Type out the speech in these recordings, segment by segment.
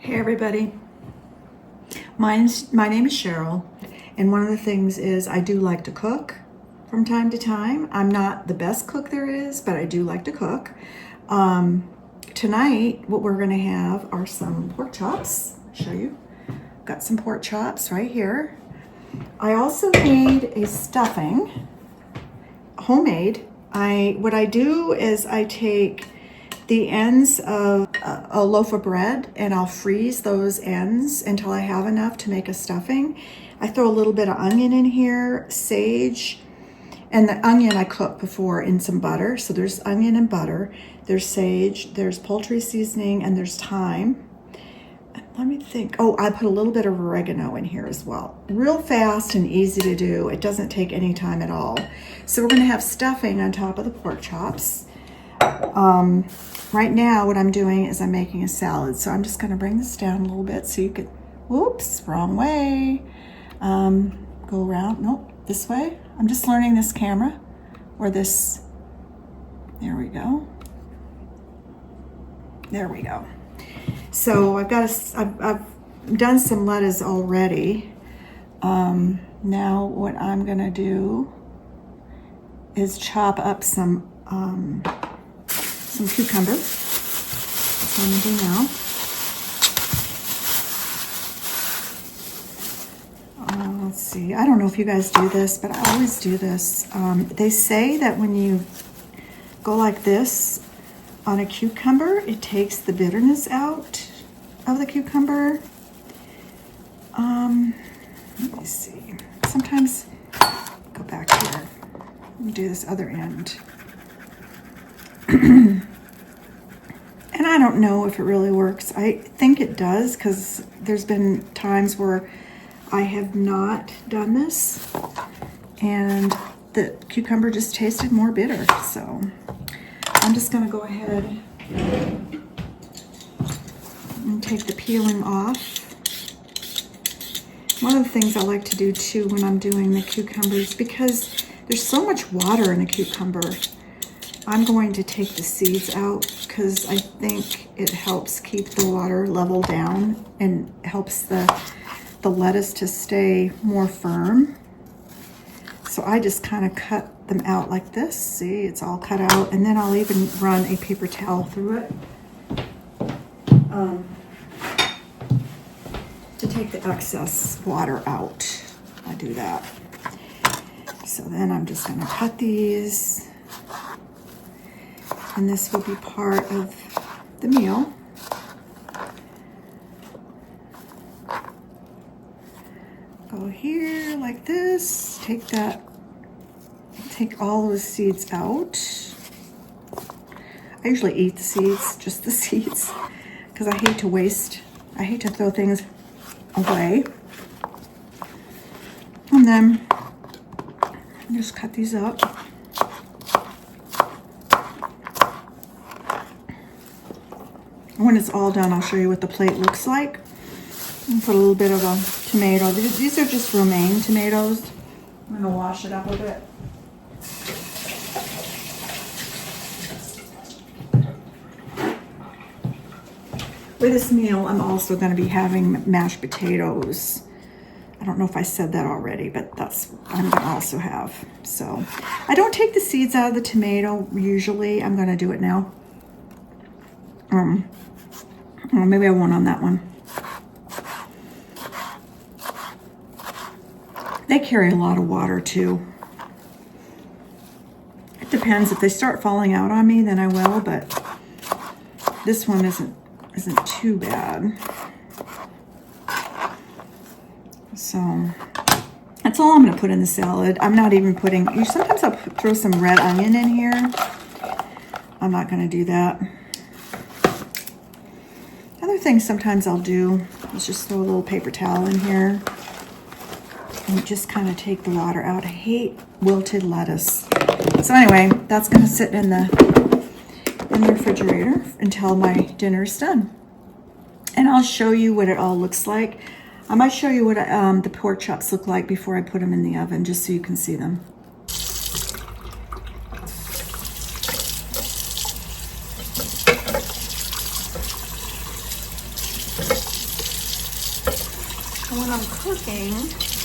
Hey everybody, my name is Cheryl, and one of the things is I do like to cook from time to time. I'm not the best cook there is, but I do like to cook. Tonight, what we're going to have are some pork chops. I'll show you. Got some pork chops right here. I also made a stuffing, homemade. What I do is I take the ends of a loaf of bread and I'll freeze those ends until I have enough to make a stuffing. I throw a little bit of onion in here, sage, and the onion I cooked before in some butter. So there's onion and butter, there's sage, there's poultry seasoning, and there's thyme. Let me think. Oh, I put a little bit of oregano in here as well. Real fast and easy to do. It doesn't take any time at all. So we're going to have stuffing on top of the pork chops. Right now, what I'm doing is I'm making a salad. So I'm just going to bring this down a little bit so you could, whoops, wrong way. Go around, nope, this way. I'm just learning this camera, or this, there we go. There we go. So I've done some lettuce already. Now what I'm gonna do is chop up some cucumber. That's what I'm gonna do now. Let's see, I don't know if you guys do this, but I always do this. They say that when you go like this on a cucumber, it takes the bitterness out of the cucumber. Let me see. Sometimes, go back here. Let me do this other end. And I don't know if it really works. I think it does, because there's been times where I have not done this and the cucumber just tasted more bitter. So I'm just going to go ahead and take the peeling off. One of the things I like to do too when I'm doing the cucumbers, because there's so much water in a cucumber, I'm going to take the seeds out because I think it helps keep the water level down and helps the lettuce to stay more firm. So I just kind of cut them out like this. See, it's all cut out. And then I'll even run a paper towel through it to take the excess water out. I do that. So then I'm just going to cut these. And this will be part of the meal. Go here like this, take all those seeds out. I usually eat the seeds, just the seeds, because I hate to throw things away. And then just cut these up. When it's all done, I'll show you what the plate looks like. And put a little bit of a tomato. These are just romaine tomatoes. I'm gonna wash it up a bit. With this meal, I'm also gonna be having mashed potatoes. I don't know if I said that already, but that's what I'm gonna also have. So I don't take the seeds out of the tomato usually. I'm gonna do it now. Or maybe I won't on that one. They carry a lot of water too. It depends. If they start falling out on me, then I will, but this one isn't too bad. So that's all I'm going to put in the salad. I'm not even putting, sometimes I'll throw some red onion in here. I'm not going to do that. Other things sometimes I'll do is just throw a little paper towel in here and just kind of take the water out. I hate wilted lettuce. So anyway, that's going to sit in the refrigerator until my dinner's done. And I'll show you what it all looks like. I might show you what the pork chops look like before I put them in the oven, just so you can see them. when I'm cooking,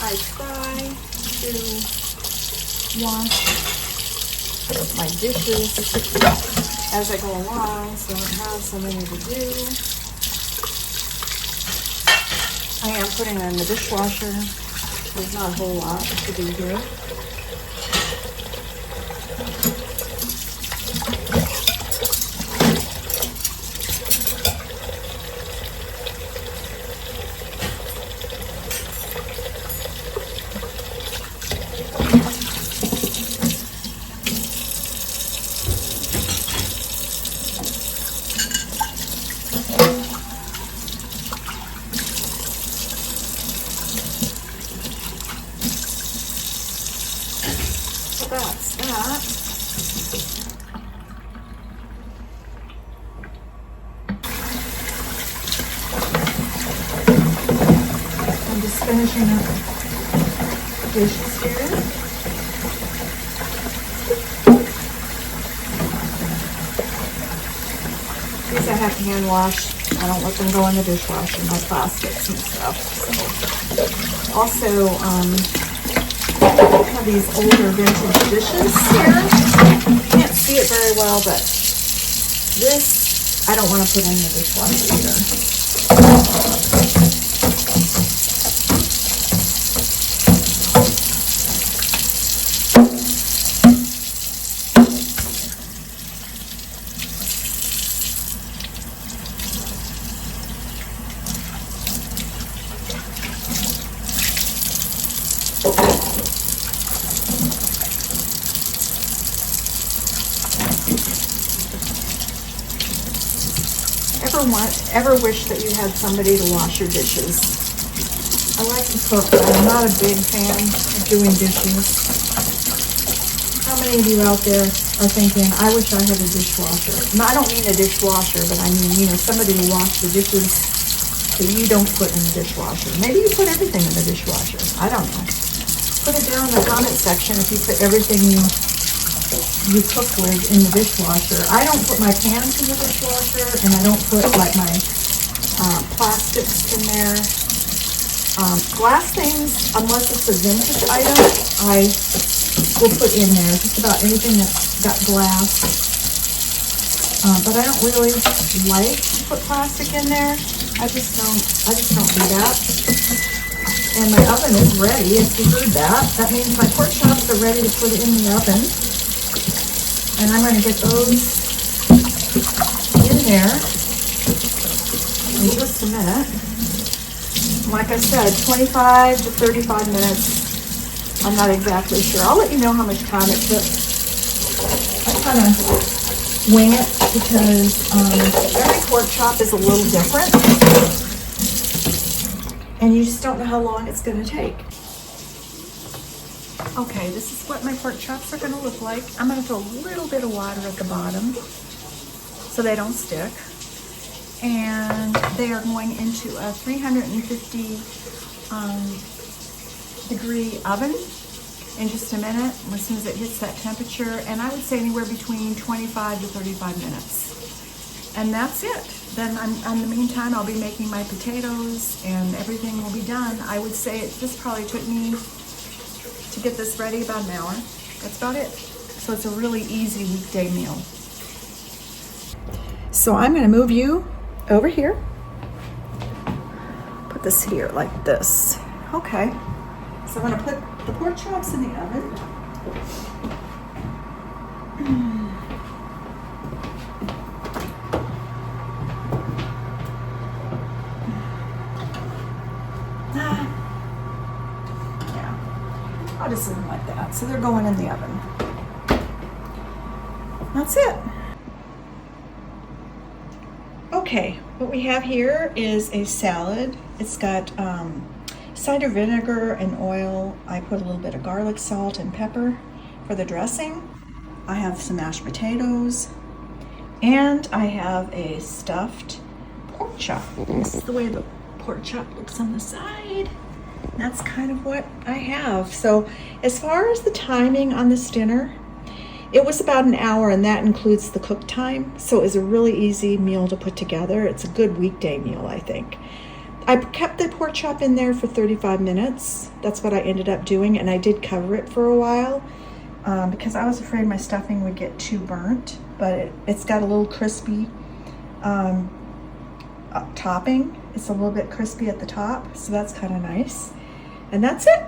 I try to wash my dishes as I go along, so I don't have so many to do. I am putting it in the dishwasher. There's not a whole lot to do here. That's that. I'm just finishing up dishes here. These I have to hand wash. I don't let them go in the dishwasher, my plastics and stuff. So. Also, have these older vintage dishes here. You can't see it very well, but this I don't want to put in the dishwasher either. Ever wish that you had somebody to wash your dishes? I like to cook, but I'm not a big fan of doing dishes. How many of you out there are thinking, I wish I had a dishwasher? No, I don't mean a dishwasher, but I mean, you know, somebody to wash the dishes that you don't put in the dishwasher. Maybe you put everything in the dishwasher. I don't know. Put it down in the comment section if you put everything you cook with in the dishwasher. I don't put my pans in the dishwasher, and I don't put like my plastics in there. Glass things, unless it's a vintage item, I will put in there. Just about anything that's got glass. But I don't really like to put plastic in there. I just don't do that. And my oven is ready, if you heard that. That means my pork chops are ready to put in the oven. And I'm going to get those in there in just a minute. Like I said, 25 to 35 minutes. I'm not exactly sure. I'll let you know how much time it took. I kind of wing it because every pork chop is a little different. And you just don't know how long it's going to take. Okay, this is what my pork chops are going to look like. I'm going to throw a little bit of water at the bottom so they don't stick. And they are going into a 350 degree oven in just a minute, as soon as it hits that temperature. And I would say anywhere between 25 to 35 minutes. And that's it. Then in the meantime, I'll be making my potatoes and everything will be done. I would say this probably took me to get this ready about an hour. That's about it. So it's a really easy weekday meal. So I'm going to move you over here. Put this here like this. Okay. So I'm going to put the pork chops in the oven. I'll just leave them like that. So they're going in the oven. That's it. Okay, what we have here is a salad. It's got cider vinegar and oil. I put a little bit of garlic, salt, and pepper for the dressing. I have some mashed potatoes, and I have a stuffed pork chop. This is the way the pork chop looks on the side. That's kind of what I have. So as far as the timing on this dinner, it was about an hour, and that includes the cook time. So it was a really easy meal to put together. It's a good weekday meal, I think. I kept the pork chop in there for 35 minutes. That's what I ended up doing, and I did cover it for a while because I was afraid my stuffing would get too burnt, but it's got a little crispy topping. It's a little bit crispy at the top, so that's kind of nice. And that's it.